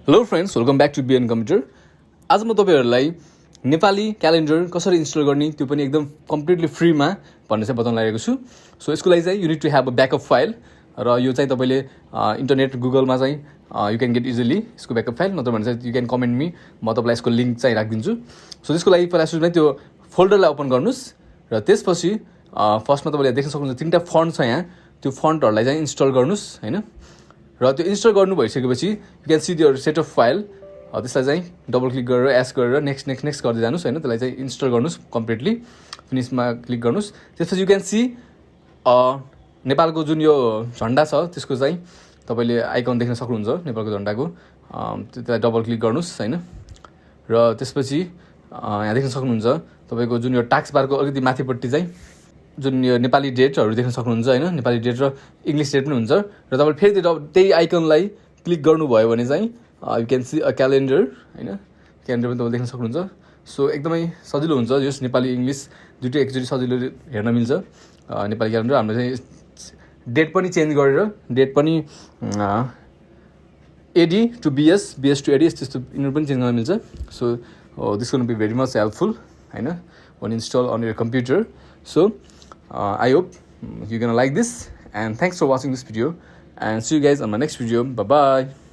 Hello friends, welcome back to बिएन computer. आज म तपाईँहरूलाई नेपाली क्यालेन्डर कसरी इन्स्टल गर्ने त्यो पनि एकदम कम्प्लिटली फ्रीमा भन्ने चाहिँ बताउन लागेको छु। सो यसको लागि चाहिँ you need to have a backup file, र यो चाहिँ तपाईँले इन्टरनेट गुगलमा चाहिँ यु क्यान गेट इजिली यसको ब्याकअप फाइल, नत्र भने चाहिँ यु क्यान कमेन्ट मी, म तपाईँलाई यसको लिङ्क चाहिँ राखिदिन्छु। सो त्यसको लागि पहिला सुरुमा त्यो फोल्डरलाई ओपन गर्नुहोस्, र त्यसपछि फर्स्टमा तपाईँले देख्न सक्नुहुन्छ 3टा फन्ट छ यहाँ, त्यो फन्टहरूलाई चाहिँ इन्स्टल गर्नुहोस् हैन। र त्यो इन्स्टल गर्नु भइसकेपछि you can see your set of file, त्यसलाई चाहिँ डबल क्लिक गरेर एस गरेर नेक्स्ट गर्दै जानुहोस् हैन। त्यसलाई चाहिँ इन्स्टल गर्नुहोस् कम्प्लिटली, फिनिसमा क्लिक गर्नुहोस्। त्यसपछि यु क्यान सी नेपालको जुन यो झन्डा छ त्यसको चाहिँ तपाईँले आइकन देख्न सक्नुहुन्छ नेपालको झन्डाको, त्यसलाई डबल क्लिक गर्नुहोस् हैन। र त्यसपछि यहाँ देख्न सक्नुहुन्छ तपाईँको जुन यो टास्क बारको अलिकति माथिपट्टि चाहिँ जुन यो नेपाली डेटहरू देख्न सक्नुहुन्छ हैन, नेपाली डेट र इङ्ग्लिस डेट पनि हुन्छ। र तपाईँले फेरि त्यही आइकनलाई क्लिक गर्नुभयो भने चाहिँ you can see a calendar हैन, क्यालेन्डर पनि तपाईँले देख्न सक्नुहुन्छ। सो एकदमै सजिलो हुन्छ, यस नेपाली इङ्ग्लिस दुइटै एकचोटि सजिलो हेर्न मिल्छ नेपाली क्यालेन्डर। हाम्रो चाहिँ डेट पनि चेन्ज गरेर, डेट पनि AD to BS, BS to AD त्यस्तो यिनीहरू पनि चेन्ज गर्न मिल्छ। So this will be very much helpful हैन when install on your computer. So I hope you're gonna like this, and thanks for watching this video, and see you guys on my next video. Bye bye.